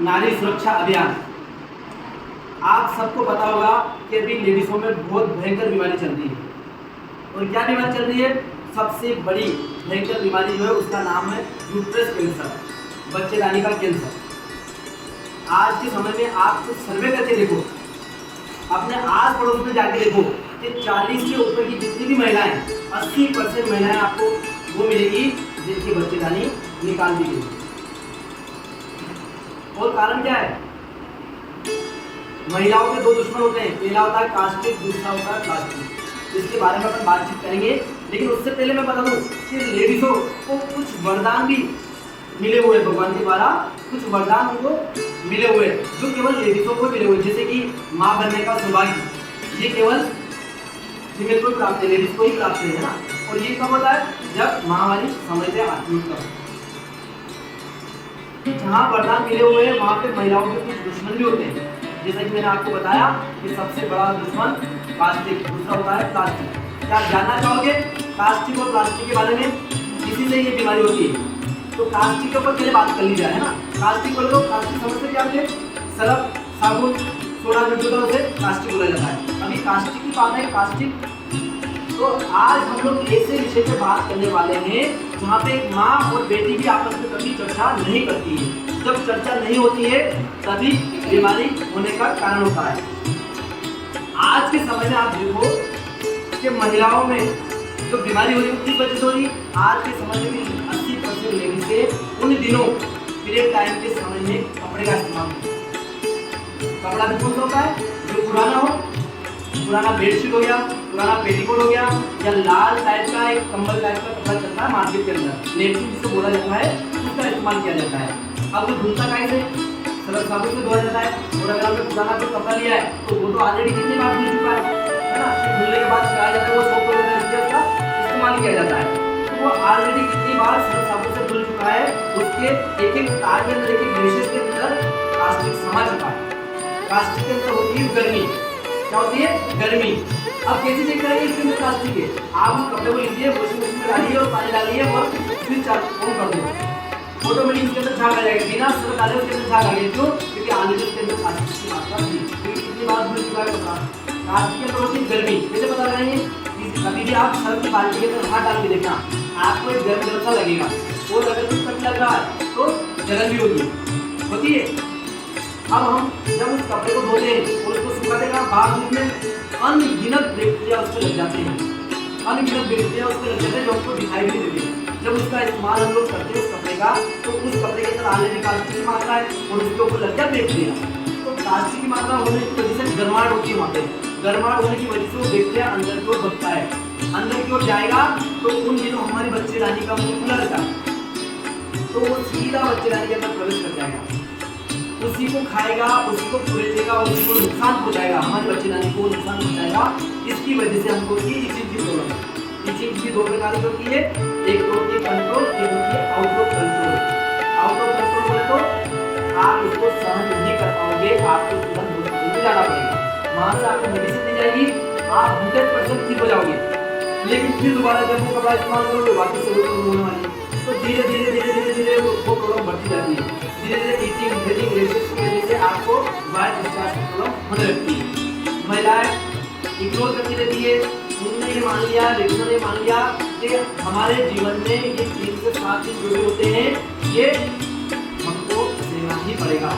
नारी सुरक्षा अभियान। आप सबको पता होगा कि अभी लेडीज़ों में बहुत भयंकर बीमारी चल रही है। और क्या बीमारी चल रही है? सबसे बड़ी भयंकर बीमारी जो है उसका नाम है यूट्रस कैंसर, बच्चेदानी का कैंसर। आज के समय में आप कुछ सर्वे करके देखो, अपने आस पड़ोस में जाके देखो कि 40 के ऊपर की जितनी भी महिलाएं, 80% महिलाएं आपको वो मिलेगी जिनकी बच्चेदानी निकाल दी गई। और कारण क्या है? महिलाओं के दो दुश्मन होते हैं, पहला होता है कास्टिक, दूसरा होता है प्लास्टिक। इसके बारे में अपन बातचीत करेंगे, लेकिन उससे पहले मैं बता दूं कि लेडीजों को कुछ वरदान भी मिले हुए हैं भगवान के द्वारा, कुछ वरदान उनको मिले हुए हैं जो केवल लेडीजों को मिले हुए, जैसे कि माँ बनने का सौभाग्य, ये केवल फीमेल को ही प्राप्त है, लेडीज को ही प्राप्त है ना। और ये कब होता है? जब महामारी समय पे आती है। जहाँ वरदान मिले हुए हैं वहाँ पे महिलाओं के कुछ दुश्मन भी होते हैं, जैसा कि मैंने आपको बताया कि सबसे बड़ा दुश्मन प्लास्टिक, दूसरा होता है प्लास्टिक। क्या आप जानना चाहोगे प्लास्टिक और प्लास्टिक के बारे में? किसी से ये बीमारी होती है तो प्लास्टिक के ऊपर पहले बात कर ली जाए, है ना। प्लास्टिक बोलो, प्लास्टिक समझते क्या होते? सरफ, साबुन, सोडा जो होता है उसे प्लास्टिक बोला जाता है। अभी प्लास्टिक की बात है, प्लास्टिक। तो आज हम लोग ऐसे विषय पे बात करने वाले हैं जहाँ पे एक माँ और बेटी भी आपस में कभी चर्चा नहीं करती है। जब चर्चा नहीं होती है तभी बीमारी होने का कारण होता है। आज के समय में आप देखो कि महिलाओं में जो बीमारी हो रही है किस वजह से हो रही है? आज के समय में भी 80% लेडीज से उन दिनों पीरियड टाइम के समय में कपड़े का इस्तेमाल होता है। कपड़ा भी कौन सा होता है? जो पुराना हो, पुराना बेडशीट हो गया, पुराना पेटीकोट हो गया, या लाल टाइप का एक कंबल टाइप का कपड़ा चलता है मार्केट के अंदर, लेडीज जिसको बोला जाता है, उसका इस्तेमाल किया जाता है। अब वो धुलता काहे से? सरफ साबुन से धोया जाता है। और अगर आपने पुराना कोई कपड़ा लिया है तो वो तो ऑलरेडी कितनी बार धुल चुका है ना। धुलने के बाद सुखाया जाता है, वो सोप वगैरह इसलिए उसका इस्तेमाल किया जाता है। तो वो ऑलरेडी कितनी बार सरफ साबुन से धुल चुका है, उसके एक एक तार के अंदर, एक एक मेशेस के अंदर प्लास्टिक समा चुका है। प्लास्टिक के अंदर होती है गर्मी। क्या होती है? गर्मी। अब कैसे चेक करेंगे इसके अंदर प्लास्टिक है? आप उस कपड़े को लीजिए, वॉशिंग मशीन में डालिए और पानी डालिए और स्विच ऑन कर दो, ऑटोमेटिक उसके अंदर झाग आ जाएगा। बिना सरफ डाले उसके अंदर झाग आ गया। क्यों? क्योंकि ऑलरेडी उसके अंदर प्लास्टिक की मात्रा थी। क्योंकि कितनी बार धुल चुका है कपड़ा। प्लास्टिक के अंदर होती है गर्मी। कैसे पता लगाएंगे? कभी भी आप सर्फ की बाल्टी के अंदर हाथ डाल के देखना, आपको एक गर्म गर्म सा लगेगा। और अगर कुछ कट लग रहा है तो जलन भी होती है। अब हम जब उस कपड़े को धोते हैं और उसको सुखाते हैं, बाहर में अनगिनत बैक्टीरिया उस पर लग जाते हैं, अनगिनत बैक्टीरिया उस पर लग जाते हैं जो हमको दिखाई भी नहीं देते। जब उसका इस्तेमाल हम लोग करते हैं उस कपड़े का, तो उस कपड़े के अंदर ऑलरेडी प्लास्टिक की मात्रा है और उसके ऊपर लग जाए बैक्टीरिया। तो प्लास्टिक की मात्रा होने की वजह से गर्माहट होती है। वहाँ पे गर्माहट होने की वजह से वो बैक्टीरिया अंदर की ओर बढ़ता है। अंदर की ओर जाएगा तो उन दिनों हमारी बच्चेदानी का मुंह खुला रहता है, तो वो सीधा बच्चेदानी के अंदर प्रवेश कर जाएगा, उसी को खाएगा, उसी को कुरेदेगा और उसको नुकसान पहुंचाएगा, हमारे बच्चेदानी को नुकसान पहुंचाएगा। इसकी वजह से हमको ये इचिंग की प्रॉब्लम है। इचिंग की दो प्रकार की होती है, एक तो होती है कंट्रोल, एक होती है out of control. Out of control बोले तो आप उसको सहन नहीं कर पाओगे, आपको तुरंत हॉस्पिटल जाना पड़ेगा। वहाँ से आपको मेडिसिन दी जाएगी, आप 100% ठीक हो जाओगे। लेकिन फिर दोबारा जब वो कपड़ा इस्तेमाल करोगे वापस से वो होने वाली है। तो धीरे धीरे धीरे धीरे धीरे वो प्रॉब्लम बढ़ती जाती है। धीरे धीरे ईटिंग, ब्रीदिंग, रेशेस की वजह से आपको वाइट डिस्चार्ज की प्रॉब्लम होने लगती है। महिलाएं इग्नोर करती रहती है। उन्होंने ये मान लिया, लेकिन ये मान लिया कि हमारे जीवन में ये 3 से 7 दिन जो भी होते हैं ये हमको लेना ही पड़ेगा।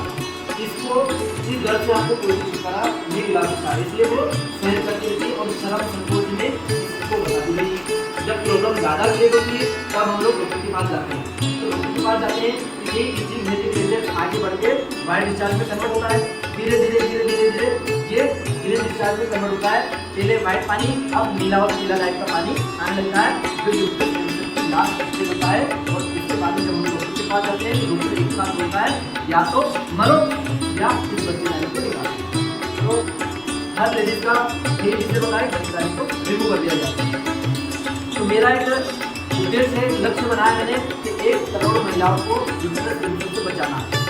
इसको इस दर्द से आपको कोई छुटकारा नहीं मिला सकता, इसलिए वो सहन करती रहती है और शर्म संकोच में इसको बताती नहीं। जब प्रॉब्लम ज़्यादा क्लियर होती है तब हम लोग डॉक्टर के पास जाते हैं। तो डॉक्टर के पास जाते हैं तो ये इचिंग धीरे आगे बढ़ के वाइट डिस्चार्ज में कन्वर्ट होता है। धीरे धीरे धीरे धीरे धीरे ये ग्रीन डिस्चार्ज में कन्वर्ट होता है। पहले वाइट पानी, अब नीला और पीला टाइप का पानी आने लगता है, जो यूट्रस कैंसर की लास्ट स्टेज होता है। और इसके बाद जब हम डॉक्टर के पास जाते हैं तो डॉक्टर एक साथ बोलता है या तो मरो या इस बच्चेदानी को निकालो। तो हर लेडीज का यही विषय होता है, बच्चेदानी को रिमूव कर दिया जाता है। तो मेरा एक उद्देश्य है, लक्ष्य बनाया मैंने कि 1 करोड़ महिलाओं को यूट्रस कैंसर से बचाना है।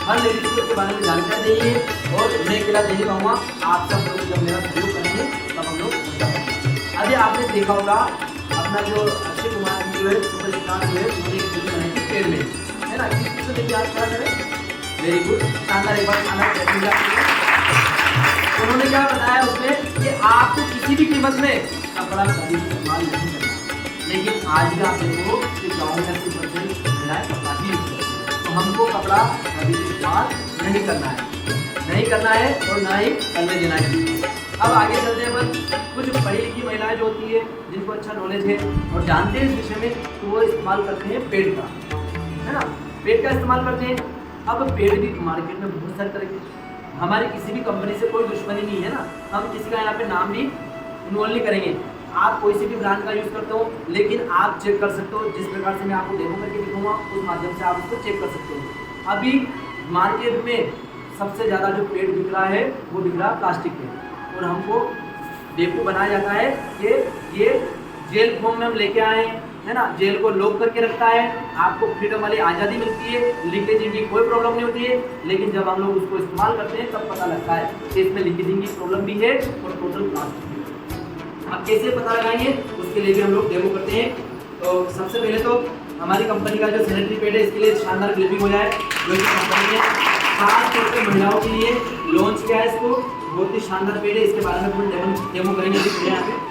हर लेडीज को इसके बारे में जानकारी देंगे और मैं अकेला नहीं पाऊँगा, आप सब लोग जब मेरा सहयोग करेंगे तब हम लोग बचा पाएंगे। अभी आपने देखा होगा अपना जो अक्षय कुमार जो है, सुपर स्टार जो है, उन्होंने एक फिल्म बनाई थी पेड़ में, है ना। किस देखिए आप क्या करें, वेरी गुड, शानदार, एक बार शानदार क्लैपिंग आपके लिए। उन्होंने क्या बताया उसमें कि आपको किसी भी कीमत में कपड़ा कभी इस्तेमाल नहीं करना, लेकिन आज भी आप देखो कि गाँव में 80% महिलाएं कपड़ा ही यूज करती हैं। तो हमको कपड़ा कभी इस्तेमाल नहीं करना है और ना ही करने देना है। अब आगे चलते हैं, बस कुछ पढ़ी लिखी महिलाएं जो होती है जिनको अच्छा नॉलेज है और जानते हैं इस विषय में, तो वो इस्तेमाल करते हैं पेड़ का, है ना, पेड़ का इस्तेमाल करते हैं। अब पेड़ भी मार्केट में बहुत सारे तरह के, हमारी किसी भी कंपनी से कोई दुश्मनी नहीं है ना, हम किसी का यहाँ पे नाम भी इन्वॉल्व नहीं करेंगे। आप कोई से भी ब्रांड का यूज़ करते हो, लेकिन आप चेक कर सकते हो, जिस प्रकार से मैं आपको डेमो करके दिखाऊंगा उस माध्यम से आप उसको चेक कर सकते हो। अभी मार्केट में सबसे ज़्यादा जो पेड़ बिक रहा है वो बिक रहा है प्लास्टिक पे, और हमको डेपो बनाया जाता है कि ये जेल फॉर्म में हम लेके आए हैं, है ना, जेल को लॉक करके रखता है, आपको फ्रीडम वाली आज़ादी मिलती है, लीकेजिंग की कोई प्रॉब्लम नहीं होती है। लेकिन जब हम लोग उसको इस्तेमाल करते हैं तब पता लगता है कि इसमें लीकेजिंग की प्रॉब्लम भी है और टोटल प्लास्टिक भी। अब कैसे पता लगाएंगे, उसके लिए भी हम लोग डेमो करते हैं। तो सबसे पहले तो हमारी कंपनी का जो सैनिटरी पैड है इसके लिए शानदार क्लिपिंग हो जाए, जो कि कंपनी ने खास तौर पर महिलाओं के लिए लॉन्च किया है। इसको बहुत ही शानदार पेड़ है, इसके बारे में हम डेमो करेंगे यहाँ पे।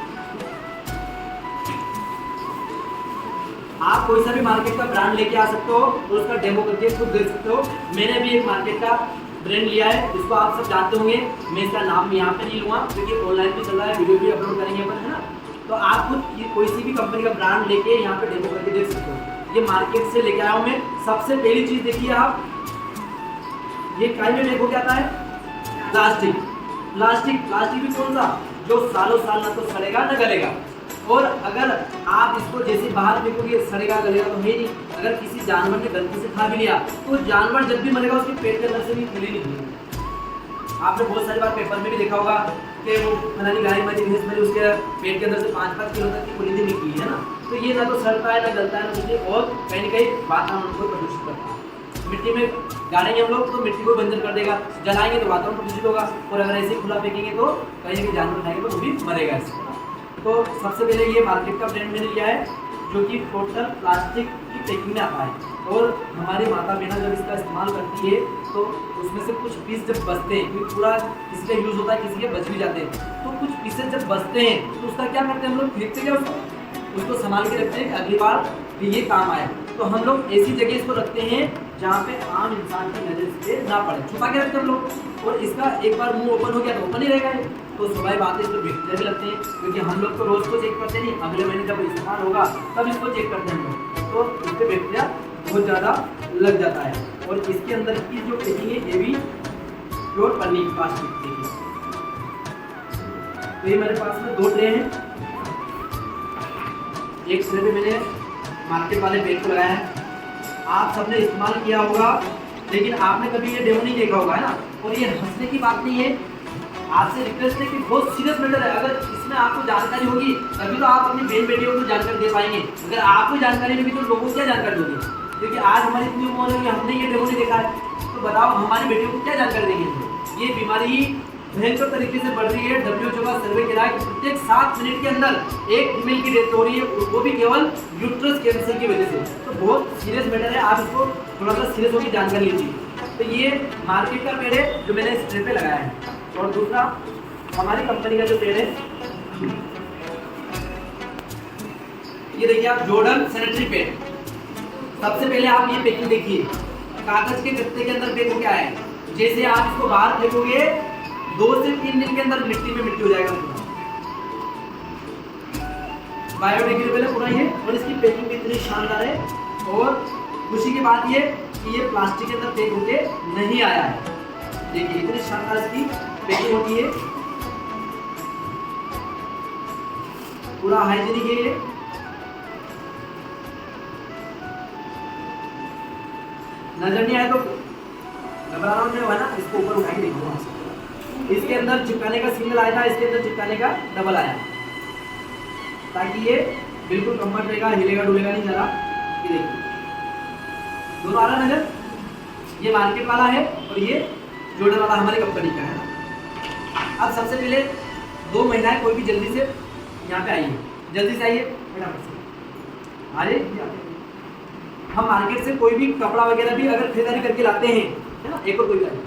आप कोई सा भी मार्केट का ब्रांड लेके आ सकते हो और उसका डेमो करके खुद देख सकते हो। मैंने भी एक मार्केट का ब्रांड लिया है, जिसको आप सब जानते होंगे, मैं इसका नाम यहाँ पे नहीं लूँगा क्योंकि ऑनलाइन भी चल रहा है, वीडियो भी अपलोड करेंगे अपन, है ना। तो आप खुद कोई सी भी कंपनी का ब्रांड लेके यहाँ पे डेमो करके देख सकते हो। ये मार्केट से लेके आया हूँ मैं। सबसे पहली चीज़ देखिए आप, ये काई में देखो क्या आता है, प्लास्टिक। प्लास्टिक भी कौन सा, जो सालों साल ना तो सड़ेगा ना गलेगा, और अगर आप इसको जैसे बाहर फेंकोगे सड़ेगा गलेगा तो है नहीं। अगर किसी जानवर ने गलती से खा भी लिया तो जानवर जब भी मरेगा उसके पेट के अंदर से भी थैली निकलेगी। आपने बहुत सारी बार पेपर में भी देखा होगा कि वो फलानी गाय मरी, भैंस मरी, उसके पेट के अंदर से 5-5 किलो तक की पोलीथीन निकली है ना। तो ये ना तो सड़ता है ना गलता है ना कुछ, और कहीं ना कहीं वातावरण को प्रदूषित करता है। मिट्टी में गाड़ेंगे हम लोग तो मिट्टी को बंजर कर देगा, जलाएंगे तो वातावरण प्रदूषित होगा, और अगर ऐसे खुला फेंकेंगे तो कहीं ना कहीं जानवर खाएंगे तो वो भी मरेगा इससे। तो सबसे पहले ये मार्केट का ब्रांड मैंने लिया है जो कि टोटल प्लास्टिक की पैकिंग में आता है, और हमारी माता बहना जब इसका इस्तेमाल करती है तो उसमें से कुछ पीस जब बचते हैं, क्योंकि पूरा किसी का यूज़ होता है, किसी के बच भी जाते हैं, तो कुछ पीसेस जब बचते हैं तो उसका क्या करते हैं हम लोग, फेंकते क्या उसको संभाल के रखते हैं कि अगली बार भी ये काम आए। तो हम लोग ऐसी जगह इसको रखते हैं जहाँ पे आम इंसान की नजर से ना पड़े, छुपा के रखते हैं हम लोग। और इसका एक बार मुंह ओपन हो गया तो ओपन ही रहेगा, तो स्वाभाविक बात है इसको बैक्टीरिया भी लगते हैं, क्योंकि हम लोग तो रोज को चेक करते नहीं, अगले महीने जब इस्तेमाल होगा तब इसको चेक करते हैं हम लोग, तो इस पर बैक्टीरिया बहुत ज़्यादा लग जाता है। और इसके अंदर की जो पैकिंग है ये भी प्योर पन्नी प्लास्टिक देखिए। तो ये मेरे पास में 2 ट्रे हैं, एक ट्रे पे मैंने मार्केट वाले पेड़ को लगाया है। आप सबने इस्तेमाल किया होगा, लेकिन आपने कभी ये डेमो नहीं देखा होगा, है ना। और ये हंसने की बात नहीं है, आपसे रिक्वेस्ट है कि बहुत सीरियस मैटर है। अगर इसमें आपको जानकारी होगी तभी तो आप अपनी बहन बेटियों को जानकारी दे पाएंगे। अगर आपको जानकारी नहीं होगी तो लोगों को क्या जानकारी दोगे, क्योंकि आज हमारी इतनी उम्र है कि हमने ये डेमो नहीं देखा है, तो बताओ हमारी बेटियों को क्या जानकारी देंगे। ये बीमारी भयंकर तरीके से बढ़ रही है। WHO का सर्वे कह रहा है कि प्रत्येक 7 मिनट के अंदर एक फीमेल की डेथ हो रही है, वो भी केवल यूट्रस कैंसर की वजह से। तो बहुत सीरियस मैटर है, आप इसको थोड़ा सा सीरियस होकर जानकारी लीजिए। तो ये मार्केट का पेड़ है जो मैंने इस ट्रे पे लगाया है, और दूसरा हमारी कंपनी का जो पेड़ है ये देखिए आप, जॉर्डन सैनिटरी पैड। सबसे पहले आप ये पैकिंग देखिए, कागज के गत्ते के अंदर पैक होके आया है। जैसे आप इसको बाहर फेंकोगे 2 से 3 दिन के अंदर मिट्टी में मिट्टी हो जाएगा पूरा, बायोडिग्रेडेबल है पूरा ये, और इसकी पैकिंग भी इतनी शानदार है। और खुशी की बात ये कि ये प्लास्टिक के अंदर पैक होके नहीं आया है। देखिए इतनी शानदार इसकी पैकिंग होती है, पूरा हाइजीनिक है ये। नजर नहीं आए तो घबराना नहीं होगा ना, इसको ऊपर उठाएंगे देखो, इसके अंदर चिपकाने का सिंगल आया था, इसके अंदर चिपकाने का डबल आया, ताकि ये बिल्कुल कंफर्ट रहेगा, हिलेगा डुलेगा नहीं जरा। ये देखिए दोनों आ रहा नजर, ये मार्केट वाला है और ये जॉर्डन वाला हमारी कंपनी का है। अब सबसे पहले 2 महिलाएं कोई भी जल्दी से यहाँ पे आइए, जल्दी से आइए फटाफट से। अरे हम मार्केट से कोई भी कपड़ा वगैरह भी अगर खरीदारी करके लाते हैं है ना। एक और कोई गाड़ी,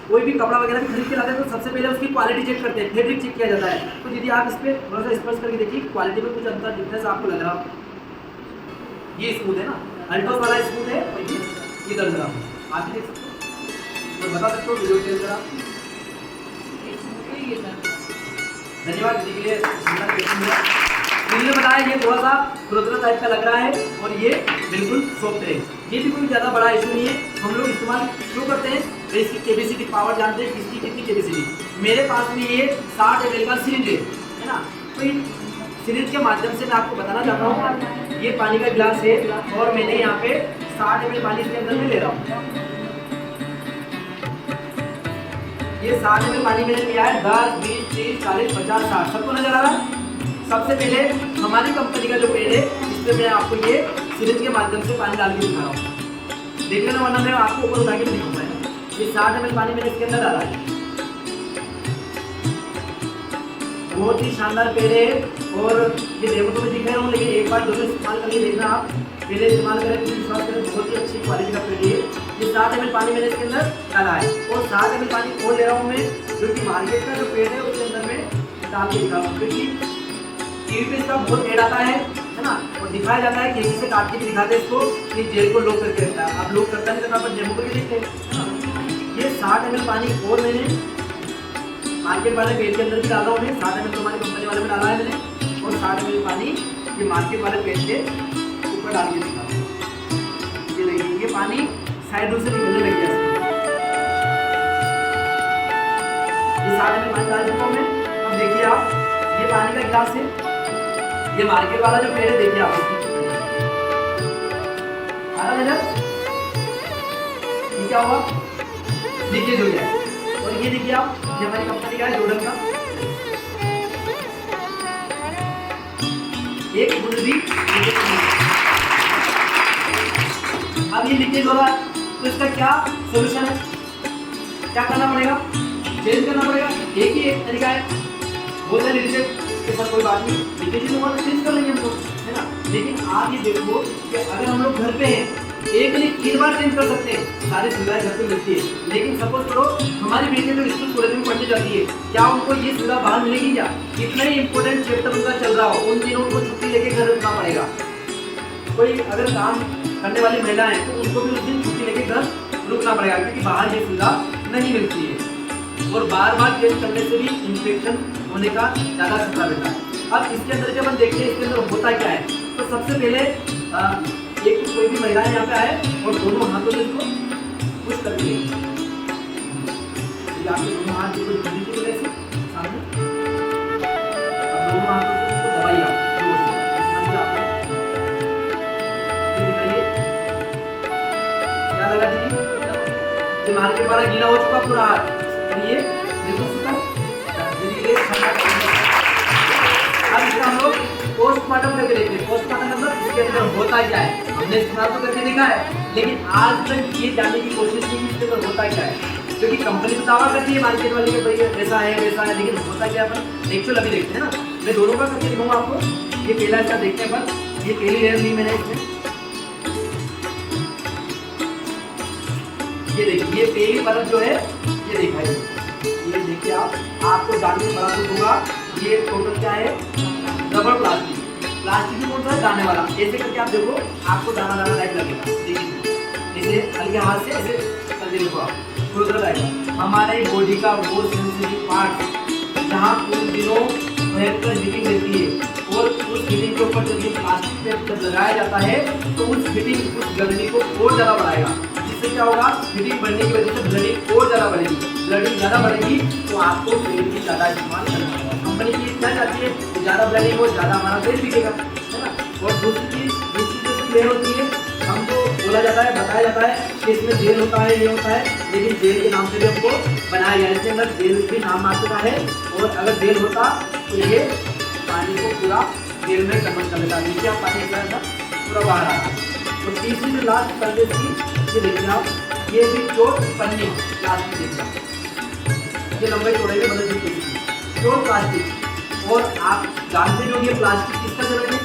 कोई भी कपड़ा वगैरह भी खरीद के लाते हैं तो सबसे पहले उसकी क्वालिटी चेक करते हैं, फैब्रिक चेक किया जाता है। तो यदि आप इस पर थोड़ा सा स्पर्श करके देखिए क्वालिटी में कुछ अंतर डिफरेंस आपको लग रहा हो, ये स्मूथ है ना, अल्टोस वाला स्मूथ है और ये दर्द रहा आप भी देख सकते हो और बता सकते हो वीडियो के अंदर आप। धन्यवाद जी के लिए। मैंने बताया ये थोड़ा सा खुरदरा टाइप का लग रहा है और ये बिल्कुल सॉफ्ट है, ये भी कोई ज़्यादा बड़ा इशू नहीं है। हम लोग इस्तेमाल क्यों करते हैं तो इसकी कैपेसिटी पावर जानते हैं इसकी कितनी कैपेसिटी। मेरे पास में ये 60 ml का सिरिंज है ना, तो इन सिरिंज के माध्यम से मैं आपको बताना चाहता हूँ ये पानी का गिलास है और मैंने यहाँ पे 60 ml पानी इसके अंदर में ले रहा हूँ। ये 60 ml पानी मैंने लिया है, 10, 20, 30, 40, 50, 60 सबको नजर आ रहा है। सबसे पहले हमारी कंपनी का जो पेड़ है इस पर मैं आपको ये सिरिंज के माध्यम से पानी डाल के दिखा रहा हूँ, देख लेना वरना मैं आपको ऊपर उठा के नहीं दिखा पाएगा। ये 60 ml पानी मैंने इसके अंदर डाला है, बहुत ही शानदार पेड़ है और ये डेमो तो मैं दिखा रहा हूँ, लेकिन एक बार दोनों इस्तेमाल करके देखना आप, पहले इस्तेमाल करें फिर विश्वास करें, बहुत ही अच्छी क्वालिटी का पेड़ है। ये 60 ml पानी मैंने इसके अंदर डाला है और 60 ml पानी और ले रहा हूँ मैं, जो कि मार्केट का जो पेड़ है उसके अंदर में डाल के दिखा रहा हूँ, क्योंकि टीवी पे इसका बहुत एड आता है ना, और दिखाया जाता है कि इसी से काट के भी दिखाते हैं इसको कि जेल को लॉक करके रखता है। आप लोग करता नहीं, तो डेमो करके देखते हैं। ये 60 ml पानी और मैंने मार्केट वाले पेज के अंदर भी डाला हूँ, 60 ml तो हमारी कंपनी वाले में डाला है मैंने, और 60 ml पानी ये मार्केट वाले पेज के ऊपर डाल के दिखा। ये देखिए ये पानी साइडों से निकलने लग गया, ये 60 ml पानी डाल चुका हूँ मैं। अब देखिए आप, ये पानी का गिलास है, ये मार्केट वाला जो पेड़ है देखिए आप, ये क्या हुआ लीकेज हो गया। और ये देखिए आप, ये हमारी कंपनी का है जॉर्डन का, एक बूंद भी अब ये लीकेज हो रहा है, तो इसका क्या सोल्यूशन है, क्या करना पड़ेगा, चेंज करना पड़ेगा। एक ही एक तरीका है, बहुत सारे रिजेक्ट के साथ कोई बात नहीं, लीकेज हुआ तो चेंज कर लेंगे हम लोग, है ना। लेकिन आप ये देखो कि अगर हम लोग घर पे हैं एक नहीं 3 बार चेंज कर सकते हैं, सारी सुविधाएं घर पे मिलती है। लेकिन सपोज करो हमारी बेटी जो स्कूल कॉलेज में पढ़ने जाती है, क्या उनको ये सुविधा बाहर मिलेगी क्या? इतना ही इंपॉर्टेंट चैप्टर उनका चल रहा हो, उन दिनों उनको छुट्टी लेके घर रुकना पड़ेगा। कोई अगर काम करने वाली महिला है तो उनको भी उस दिन छुट्टी लेके घर रुकना पड़ेगा, क्योंकि बाहर ये सुविधा नहीं मिलती है और बार बार चेंज करने से भी इन्फेक्शन होने का ज़्यादा खतरा रहता है। अब इसके अंदर जब हम देखते हैं इसके अंदर होता क्या है, तो सबसे पहले एक कोई भी महिलाएं यहाँ पे आए और दोनों हाथों से इसको पुश कर दिए, आपके दोनों हाथ को धरने की वजह से सामने, अब दोनों हाथों से इसको दबाइए आप जोर से, दिखाइए क्या लगा दीदी, ये मार्केट वाला गीला हो चुका पूरा हाथ, और ये बिल्कुल सूखा। अब इसका हम लोग पोस्टमार्टम करके देखते हैं। पोस्टमार्टम मतलब इसके अंदर होता क्या है, हमने इस्तेमाल तो करके देखा है, लेकिन आज तक ये जानने की कोशिश की इसके अंदर होता क्या है, क्योंकि कंपनी तो दावा करती है मार्केट वाली कि भाई ऐसा है वैसा है, लेकिन होता क्या है अपन एक्चुअल अभी देखते हैं ना। मैं दोनों का करके दिखाऊंगा आपको। ये पहला इसका देखते हैं पर ये पहली लेयर ली मैंने इसमें, ये देखिए ये पहली परत जो है ये दिखाई, ये देखिए आपको जानने में बड़ा दुख होगा। ये टोटल क्या है, रबर प्लास्टिक, प्लास्टिक भी कौन सा है, दाने वाला। ऐसे करके आप देखो आपको दाना दाना टाइप लगेगा, देखिए इसे हल्के हाथ से ऐसे कर देखो आप, खुरदरा रहेगा। हमारे बॉडी का वो सेंसिटिव पार्ट जहाँ उन दिनों भयंकर हीटिंग रहती है और उस हीटिंग के ऊपर जब ये प्लास्टिक पे जब लगाया जाता है तो उस हीटिंग उस गर्मी को और ज़्यादा बढ़ाएगा, जिससे क्या होगा, हीटिंग बढ़ने की वजह से ब्लडिंग और ज़्यादा बढ़ेगी। ब्लडिंग ज़्यादा बढ़ेगी तो आपको तेल की ज़्यादा इस्तेमाल करना होगा। कंपनी की इतना चाहती है कि ज़्यादा ब्लडिंग हो, ज़्यादा हमारा तेल बिकेगा, है ना। और दूसरी चीज़ लेयर होती है, हमको बोला जाता है, बताया जाता है कि इसमें जेल होता है, ये होता है, लेकिन जेल के नाम से भी हमको बनाया गया है। इसके अंदर जेल भी नाम आ चुका है, और अगर जेल होता तो ये पानी को पूरा जेल में कन्वर्ट कर लेता। नीचे आप पानी ऐसा पूरा बाहर आ रहा है। और तीसरी जो लास्ट सर्विस की ये देखिए आप, ये भी चोट पन्नी प्लास्टिक देखिए, ये लंबाई चौड़ाई में बदल दी चोट प्लास्टिक। और आप जानते हो ये प्लास्टिक किसका जलन है,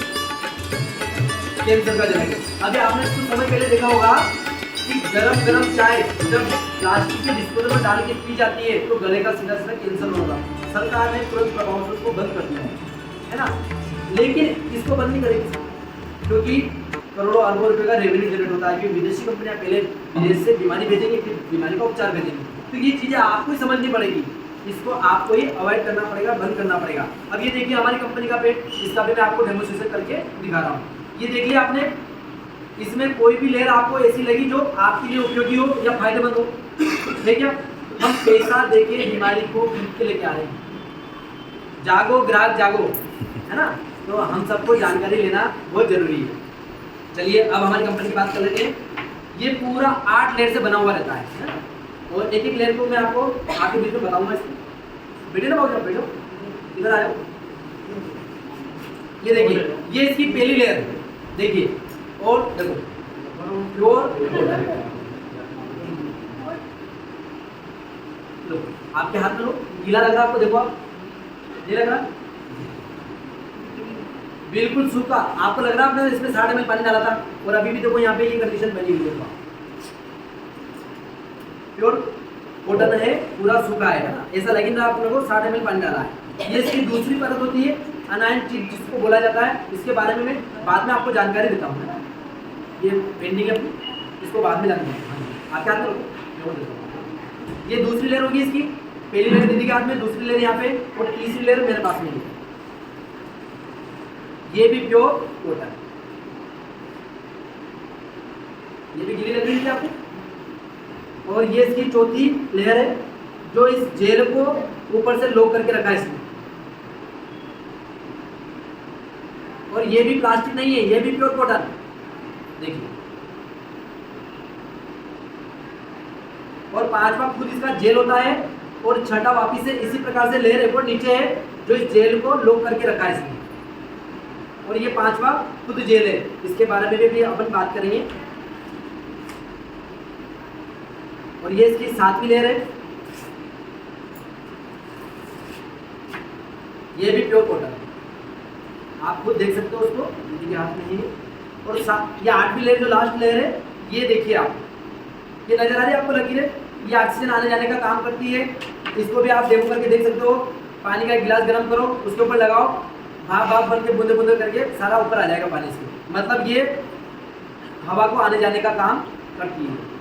कैंसर का जलन है। अभी आपने कुछ समय पहले देखा होगा कि गरम गरम चाय जब प्लास्टिक के डिस्पोजल में डाल के पी जाती है तो गले का सीधा सीधा कैंसर होगा। सरकार ने तुरंत प्रभाव से उसको बंद कर दिया है ना, लेकिन इसको बंद नहीं करेगी क्योंकि करोड़ों अरबों रुपए का रेवेन्यू जनरेट होता है। क्योंकि विदेशी कंपनियां पहले विदेश से बीमारी भेजेंगे, फिर बीमारी का उपचार भेजेंगे, तो ये चीज़ें आपको ही समझनी पड़ेगी, इसको आपको ही अवॉइड करना पड़ेगा, बंद करना पड़ेगा। अब ये देखिए हमारी कंपनी का पेट, इसका भी मैं आपको डेमोस्ट्रेशन करके दिखा रहा हूँ। ये देखिए आपने, इसमें कोई भी लेयर आपको ऐसी लगी जो आपके लिए उपयोगी हो या फायदेमंद हो। देखिए हम पैसा देके बीमारी को खरीद के लेके आ रहे हैं। जागो ग्राहक जागो, है ना, तो हम सबको जानकारी लेना बहुत जरूरी है। चलिए अब हमारी कंपनी की बात कर लेते हैं। ये पूरा 8 लेयर से बना हुआ रहता है ना? और एक एक लेयर को मैं आपको आगे बीच में बताऊंगा। इसको बेटे ना बहुत बैठो, इधर आ जाओ। ये देखिए ये इसकी पहली लेयर देखिए, और देखो प्योर लो आपके हाथ में लो, गीला लग रहा है आपको, देखो आप ये लग रहा है बिल्कुल सूखा, आपको लग रहा है आपने इसमें 60 ml पानी डाला था और अभी भी देखो यहाँ पे ये कंडीशन बनी हुई है। प्योर कॉटन है, पूरा सूखा है ना, ऐसा लगेगा आप लोगों को 60 ml पानी डाला है। ये इसकी दूसरी परत होती है अनायन चिप जिसको बोला जाता है। इसके बारे में मैं बाद में आपको जानकारी देता हूँ, ये पेंडिंग है, इसको बाद में जानना है। आप क्या करो, ये दूसरी लेयर होगी इसकी, पहली लेयर दीदी के हाथ में, दूसरी लेयर यहाँ पे, और तीसरी लेयर मेरे पास में है। ये भी प्योर कॉटन, ये भी गीली लग रही थी आपको। और ये इसकी चौथी लेयर है जो इस जेल को ऊपर से लॉक करके रखा है इसमें। और ये भी प्लास्टिक नहीं है, ये भी प्योर कॉटन देखिए। और पांचवा खुद इसका जेल होता है, और छठा वापिस से इसी प्रकार से लेयर एक और नीचे है जो इस जेल को लॉक करके रखा है इसमें। और ये पांचवा खुद जेल है, इसके बारे में भी अपन बात करेंगे। और ये इसकी 7वीं लेयर है, ये भी प्योर कॉटन, आप खुद देख सकते हो उसको, दीदी के हाथ में ही है। और ये 8वीं लेयर जो लास्ट लेयर है, ये देखिए आप, ये नजर आ रही है आपको लकीरें, ये ऑक्सीजन आने जाने का काम करती है। इसको भी आप डेमो करके देख सकते हो। पानी का एक गिलास गर्म करो, उसके ऊपर लगाओ, भाप भाप बन के बूंदे बूंदे करके सारा ऊपर आ जाएगा पानी से। मतलब ये हवा को आने जाने का काम करती है।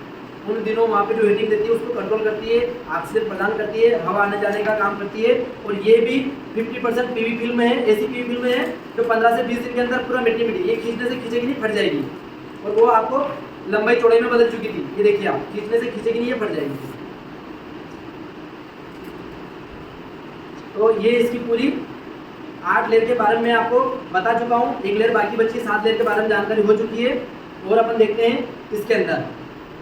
उन दिनों वहाँ पे जो हीटिंग देती है उसको कंट्रोल करती है, ऑक्सीजन प्रदान करती है, हवा आने जाने का काम करती है। और ये भी 50% पीवी फिल्म है, ऐसी पीवी फिल्म है जो 15 से 20 दिन के अंदर पूरा मिट्टी मिट्टी, ये खींचने से खींचेगी नहीं, फट जाएगी। और वो आपको लंबाई चौड़ाई में बदल चुकी थी, ये देखिए आप, खींचने से खींचेगी नहीं, ये फट जाएगी। तो ये इसकी पूरी 8 लेयर के बारे में आपको बता चुका हूँ। एक लेयर बाकी बची, 7 लेयर के बारे में जानकारी हो चुकी है। और अपन देखते हैं इसके अंदर।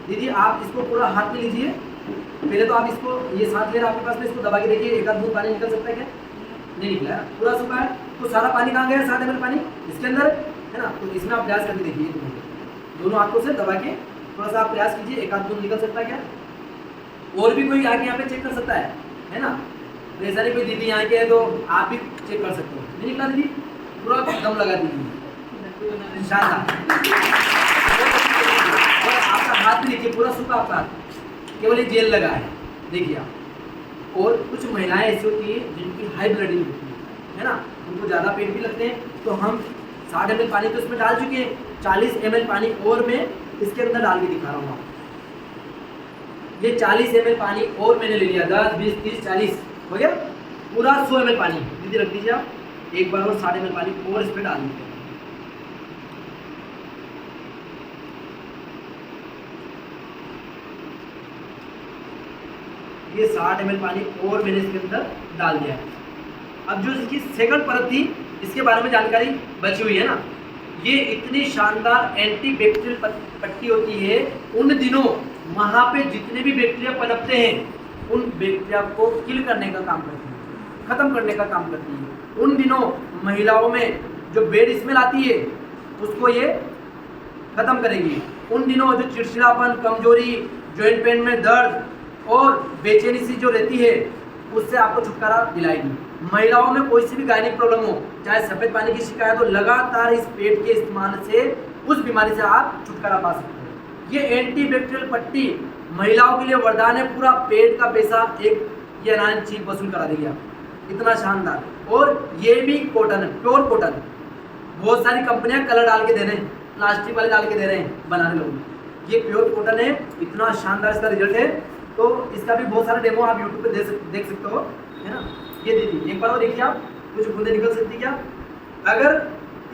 दीदी आप इसको पूरा हाथ में लीजिए, पहले तो आप इसको, ये 7 लेयर आपके पास में, इसको दबा के देखिए, एक आध बूंद पानी निकल सकता है क्या? नहीं निकला है, पूरा सूखा है। तो सारा पानी कहाँ गया? 60 ml पानी इसके अंदर है ना। तो इसमें आप प्रयास करके देखिए, दोनों हाथों से दबा के थोड़ा सा आप प्रयास कीजिए, एक आध बूंद निकल सकता है क्या? और भी कोई आके यहाँ पे चेक कर सकता है ना। ऐसा नहीं कोई दीदी यहाँ के है तो आप भी चेक कर सकते हो। नहीं निकला दीदी? पूरा दम लगा दीजिए, शानदार। और आपका हाथ भी देखिए, पूरा सूखा आपका हाथ, केवल ये जेल लगा है, देखिए आप। और कुछ महिलाएं ऐसी होती है जिनकी हाई ब्लडिंग होती है ना, उनको ज़्यादा पेट भी लगते हैं। तो हम 60 ml पानी तो इसमें डाल चुके हैं, 40 ml पानी और मैं इसके अंदर डाल के दिखा रहा हूँ। ये 40 ml पानी और मैंने ले लिया, 10, 20, 30, 40 हो गया, पूरा 100 ml पानी दीदी रख दीजिए आप। एक बार और 60 ml पानी और इसमें डाल दीजिए। ये 60 ml पानी और मैंने इसके अंदर डाल दिया है। अब जो इसकी सेकंड परत थी, इसके बारे में जानकारी बची हुई है ना। ये इतनी शानदार एंटी बैक्टीरियल पट्टी होती है, उन दिनों वहाँ पे जितने भी बैक्टीरिया पनपते हैं उन बैक्टीरिया को किल करने का काम करती है, खत्म करने का काम करती है। उन दिनों महिलाओं में जो बेड स्मेल आती है उसको ये खत्म करेगी। उन दिनों जो चिड़चिड़ापन, कमजोरी, जॉइंट पेन में दर्द और बेचैनी सी जो रहती है उससे आपको छुटकारा दिलाएगी। महिलाओं में कोई सी भी गायनिक प्रॉब्लम हो, चाहे सफ़ेद पानी की शिकायत हो, लगातार इस पेट के इस्तेमाल से उस बीमारी से आप छुटकारा पा सकते हैं। ये एंटीबैक्टीरियल पट्टी महिलाओं के लिए वरदान है, पूरा पेट का पैसा एक ये अनाज चीज वसूल करा देगी आप, इतना शानदार। और ये भी कॉटन है, प्योर कॉटन। बहुत सारी कंपनियां कलर डाल के दे रहे हैं, प्लास्टिक वाले डाल के दे रहे हैं बनाने लोग, ये प्योर कॉटन है, इतना शानदार इसका रिजल्ट है। तो इसका भी बहुत सारा डेमो आप यूट्यूब पे देख सकते हो, है ना। ये दीदी एक बार और देखिए, आप कुछ बूंदे निकल सकती क्या? अगर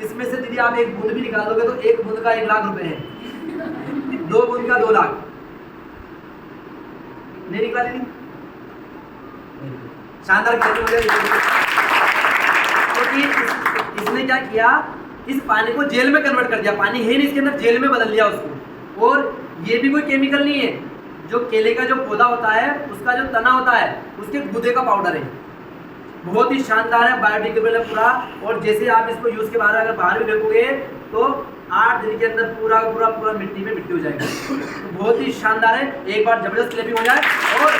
इसमें से दीदी आप एक बूंद भी निकाल दोगे तो एक बूंद का 1 लाख रुपए है, 2 बूंद का 2 लाख। नहीं निकाली नहीं? शानदार। क्योंकि इसने क्या किया, इस पानी को जेल में कन्वर्ट कर दिया, पानी है नहीं इसके अंदर, जेल में बदल दिया उसको। और ये भी कोई केमिकल नहीं है, जो केले का जो पौधा होता है उसका जो तना होता है उसके गुदे का पाउडर है, बहुत ही शानदार है, बायोडिग्रेडेबल है पूरा। और जैसे आप इसको यूज के बाद अगर बाहर भी फेंकोगे तो 8 दिन के अंदर पूरा पूरा पूरा मिट्टी में मिट्टी हो जाएगा। तो बहुत ही शानदार है, एक बार जबरदस्त क्लैपिंग हो जाए। और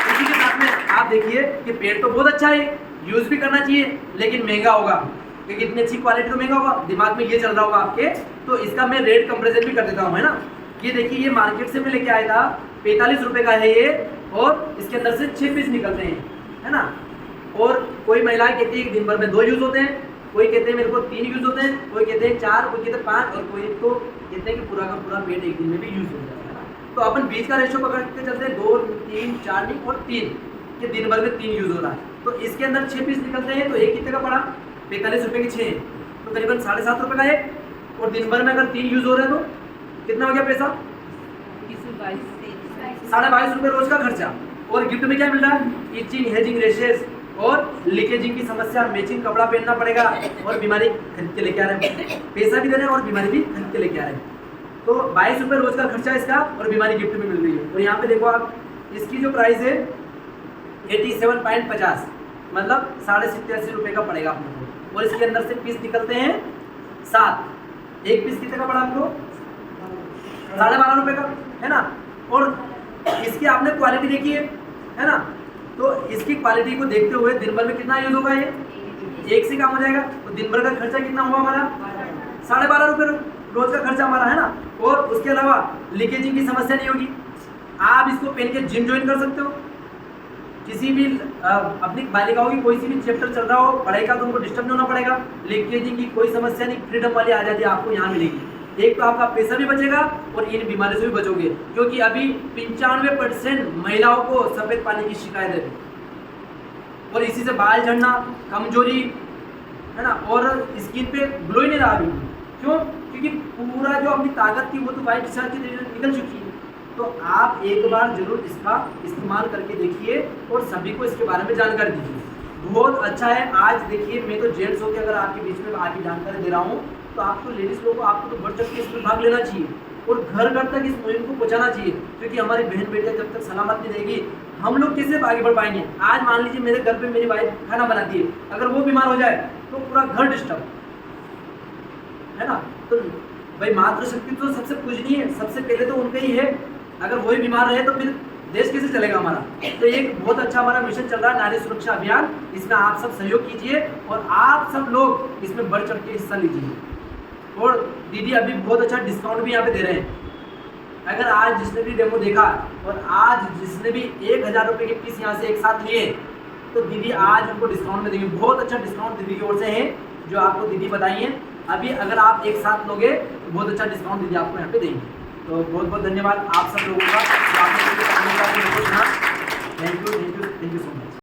इसी के साथ में आप देखिए कि पेड़ तो बहुत अच्छा है, यूज भी करना चाहिए, लेकिन महंगा होगा, क्योंकि इतनी अच्छी क्वालिटी तो महंगा होगा, दिमाग में ये चल रहा होगा आपके। तो इसका मैं रेट कंपेरिजन भी कर देता हूँ, है ना। ये देखिए, ये मार्केट से मैं लेके आया था, 45 रुपए का है ये, और इसके अंदर से 6 पीस निकलते हैं, है ना। और कोई महिलाएं कहती है कि दिन भर में 2 यूज होते हैं, कोई कहते हैं मेरे को 3 यूज होते हैं, कोई कहते हैं 4, कोई कहते हैं 5, और कोई तो कहते हैं कि पूरा का पूरा पेट एक दिन में भी यूज हो जाएगा। तो अपन बीच का रेशो पकड़ के चलते हैं, 2, 3, 4 नहीं, और 3 के दिन भर में 3 यूज हो रहा है। तो इसके अंदर 6 पीस निकलते हैं, तो एक कितने का पड़ा? 45 रुपए के 6, तो करीबन 7.5 रुपए का है। और दिन भर में अगर 3 यूज हो रहे हैं तो कितना हो गया पैसा? 22.5 रुपए रोज का खर्चा। और गिफ्ट में क्या मिल रहा है? इचिंग, हेजिंग, रेशेस और लीकेजिंग की समस्या, मैचिंग कपड़ा पहनना पड़ेगा, और बीमारी खरीद के लेके आ रहे हैं, पैसा भी दे रहे हैं और बीमारी भी खरीद के लेके आ रहे हैं। तो 22 रुपए रोज का खर्चा इसका, और बीमारी गिफ्ट में मिल रही है। और यहाँ पे देखो आप, इसकी जो प्राइस है 87.50, मतलब 87.5 रुपए का पड़ेगा आपको। और इसके अंदर से पीस निकलते हैं 7, एक पीस कितने का पड़ा आपको? 12.5 रुपए का, है ना। और इसकी आपने क्वालिटी देखी है ना। तो इसकी क्वालिटी को देखते हुए दिन भर में कितना यूज होगा, ये एक से काम हो जाएगा। तो दिन भर का खर्चा कितना हुआ हमारा? 12.5 रुपए रोज का खर्चा हमारा, है ना। और उसके अलावा लीकेजिंग की समस्या नहीं होगी, आप इसको पहन के जिम ज्वाइन कर सकते हो। किसी भी अपनी बालिकाओं की कोई सी भी चैप्टर चल रहा हो, पढ़ाई का, तो उनको डिस्टर्ब नहीं होना पड़ेगा। लीकेजिंग की कोई समस्या नहीं, फ्रीडम वाली आज़ादी आपको यहाँ मिलेगी। एक तो आपका पैसा भी बचेगा और इन बीमारियों से भी बचोगे, क्योंकि अभी 95% महिलाओं को सफेद पानी की शिकायत है, और इसी से बाल झड़ना, कमजोरी, है ना, और स्किन पे ग्लो ही नहीं रहा अभी। क्यों? क्योंकि पूरा जो अपनी ताकत थी वो तो वाइट डिस्चार्ज की निकल चुकी है। तो आप एक बार जरूर इसका इस्तेमाल करके देखिए और सभी को इसके बारे में जानकारी दीजिए, बहुत अच्छा है। आज देखिए, मैं तो जेंट्स होकर अगर आपके बीच में आके जानकारी दे रहा हूँ, तो आपको लेडीज लोगों को आपको तो बढ़ चढ़ के इसमें भाग लेना चाहिए और घर घर तक इस मुहिम को पहुंचाना चाहिए, क्योंकि हमारी बहन बेटियां जब तक सलामत नहीं रहेगी, हम लोग कैसे आगे बढ़ पाएंगे। आज मान लीजिए मेरे घर पे मेरी वाइफ खाना बनाती है, अगर वो बीमार हो जाए तो पूरा घर डिस्टर्ब, है ना। तो भाई मातृशक्ति तो सबसे पूजनीय है, सबसे पहले तो उनका ही है। अगर वही बीमार रहे तो फिर देश कैसे चलेगा हमारा। तो एक बहुत अच्छा हमारा मिशन चल रहा है, नारी सुरक्षा अभियान। इसमें आप सब सहयोग कीजिए और आप सब लोग इसमें बढ़ चढ़ के हिस्सा लीजिए। और दीदी अभी बहुत अच्छा डिस्काउंट भी यहाँ पे दे रहे हैं। अगर आज जिसने भी डेमो देखा और आज जिसने भी 1000 रुपये के पीस यहाँ से एक साथ लिए, तो दीदी आज उनको डिस्काउंट में देंगे। बहुत अच्छा डिस्काउंट दीदी की ओर से है, जो आपको दीदी बताई है। अभी अगर आप एक साथ लोगे तो बहुत अच्छा डिस्काउंट दीदी आपको यहाँ पे देंगे। तो बहुत बहुत धन्यवाद आप सब लोगों का। Thank you so much.